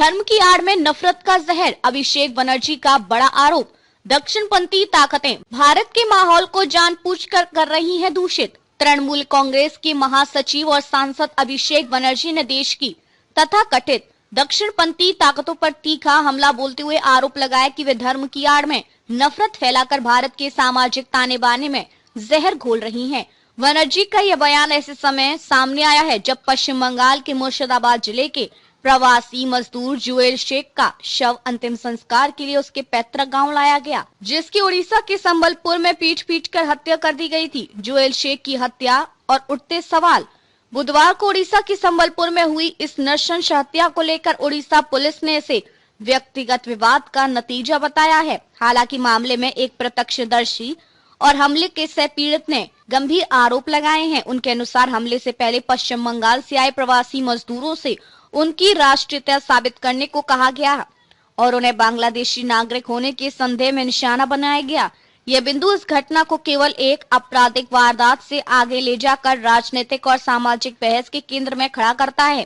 धर्म की आड़ में नफरत का जहर, अभिषेक बनर्जी का बड़ा आरोप। दक्षिणपंथी ताकतें भारत के माहौल को जानबूझकर कर रही हैं दूषित। तृणमूल कांग्रेस के महासचिव और सांसद अभिषेक बनर्जी ने देश की तथा कथित दक्षिणपंथी ताकतों पर तीखा हमला बोलते हुए आरोप लगाया कि वे धर्म की आड़ में नफरत फैलाकर भारत के सामाजिक ताने बाने में जहर घोल रही हैं। बनर्जी का यह बयान ऐसे समय सामने आया है जब पश्चिम बंगाल के मुर्शिदाबाद जिले के प्रवासी मजदूर जुएल शेख का शव अंतिम संस्कार के लिए उसके पैतृक गांव लाया गया, जिसकी उड़ीसा के संबलपुर में पीट कर हत्या कर दी गई थी। जुएल शेख की हत्या और उठते सवाल। बुधवार को उड़ीसा के संबलपुर में हुई इस नृशंस हत्या को लेकर उड़ीसा पुलिस ने इसे व्यक्तिगत विवाद का नतीजा बताया है। हालांकि मामले में एक प्रत्यक्षदर्शी और हमले के सह पीड़ित ने गंभीर आरोप लगाए हैं। उनके अनुसार हमले से पहले पश्चिम बंगाल से आए प्रवासी मजदूरों से उनकी राष्ट्रीयता साबित करने को कहा गया और उन्हें बांग्लादेशी नागरिक होने के संदेह में निशाना बनाया गया। यह बिंदु इस घटना को केवल एक आपराधिक वारदात से आगे ले जाकर राजनीतिक और सामाजिक बहस के केंद्र में खड़ा करता है।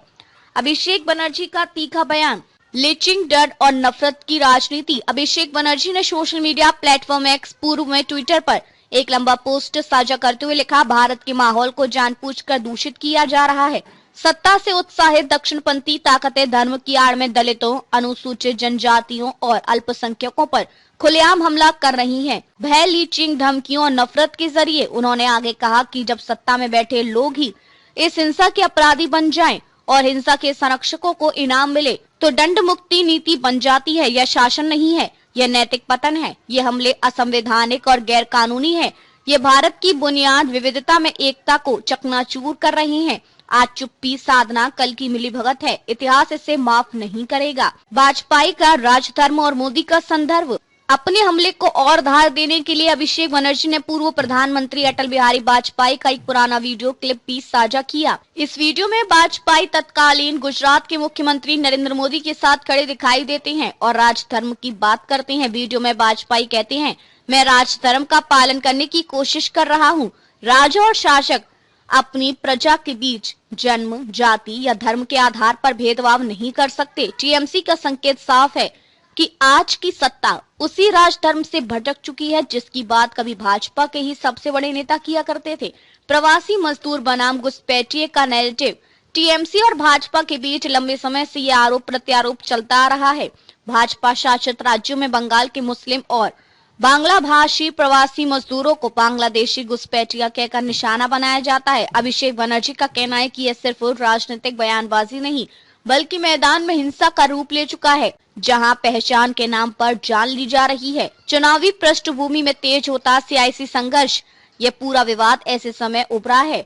अभिषेक बनर्जी का तीखा बयान। लिंचिंग, डर और नफरत की राजनीति। अभिषेक बनर्जी ने सोशल मीडिया प्लेटफॉर्म एक्स पूर्व में ट्विटर पर एक लंबा पोस्ट साझा करते हुए लिखा, भारत के माहौल को जानबूझकर दूषित किया जा रहा है। सत्ता से उत्साहित दक्षिणपंथी ताकतें धर्म की आड़ में दलितों, अनुसूचित जनजातियों और अल्पसंख्यकों पर खुलेआम हमला कर रही हैं। भय, लीचिंग, धमकियों और नफरत के जरिए। उन्होंने आगे कहा कि जब सत्ता में बैठे लोग ही इस हिंसा के अपराधी बन जाएं और हिंसा के संरक्षकों को इनाम मिले तो दंड मुक्ति नीति बन जाती है। यह शासन नहीं है, यह नैतिक पतन है। ये हमले असंवैधानिक और गैर कानूनी है। ये भारत की बुनियाद विविधता में एकता को चकनाचूर कर रही हैं। आज चुप्पी साधना कल की मिलीभगत है। इतिहास इसे माफ नहीं करेगा। वाजपेयी का राजधर्म और मोदी का संदर्भ। अपने हमले को और धार देने के लिए अभिषेक बनर्जी ने पूर्व प्रधानमंत्री अटल बिहारी वाजपेयी का एक पुराना वीडियो क्लिप भी साझा किया। इस वीडियो में वाजपेयी तत्कालीन गुजरात के मुख्यमंत्री नरेंद्र मोदी के साथ खड़े दिखाई देते हैं और राजधर्म की बात करते हैं। वीडियो में वाजपेयी कहते हैं, मैं राजधर्म का पालन करने की कोशिश कर रहा हूँ। राजा और शासक अपनी प्रजा के बीच जन्म, जाति या धर्म के आधार पर भेदभाव नहीं कर सकते। टीएमसी का संकेत साफ है कि आज की सत्ता उसी राजधर्म से भटक चुकी है जिसकी बात कभी भाजपा के ही सबसे बड़े नेता किया करते थे। प्रवासी मजदूर बनाम घुसपैठिए का नैरेटिव। टीएमसी और भाजपा के बीच लंबे समय से यह आरोप प्रत्यारोप चलता आ रहा है। भाजपा शासित राज्यों में बंगाल के मुस्लिम और बांग्ला भाषी प्रवासी मजदूरों को बांग्लादेशी घुसपैठिया कहकर निशाना बनाया जाता है। अभिषेक बनर्जी का कहना है कि यह सिर्फ राजनीतिक बयानबाजी नहीं बल्कि मैदान में हिंसा का रूप ले चुका है, जहां पहचान के नाम पर जान ली जा रही है। चुनावी पृष्ठभूमि में तेज होता सियासी संघर्ष। यह पूरा विवाद ऐसे समय उभरा है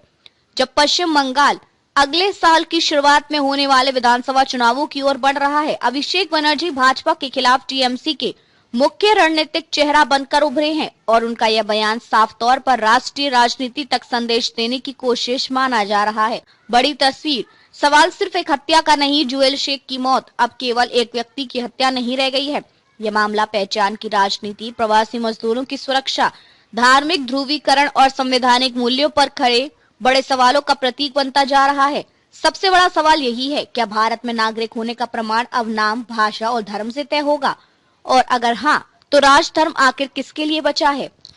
जब पश्चिम बंगाल अगले साल की शुरुआत में होने वाले विधानसभा चुनावों की ओर बढ़ रहा है। अभिषेक बनर्जी भाजपा के खिलाफ टीएमसी के मुख्य रणनीतिक चेहरा बनकर उभरे हैं और उनका यह बयान साफ तौर पर राष्ट्रीय राजनीति तक संदेश देने की कोशिश माना जा रहा है। बड़ी तस्वीर। सवाल सिर्फ एक हत्या का नहीं, जुएल शेख की मौत अब केवल एक व्यक्ति की हत्या नहीं रह गई है। यह मामला पहचान की राजनीति, प्रवासी मजदूरों की सुरक्षा, धार्मिक ध्रुवीकरण और संवैधानिक मूल्यों पर खड़े बड़े सवालों का प्रतीक बनता जा रहा है। सबसे बड़ा सवाल यही है, क्या भारत में नागरिक होने का प्रमाण अब नाम, भाषा और धर्म से तय होगा? और अगर हाँ, तो राजधर्म आखिर किसके लिए बचा है?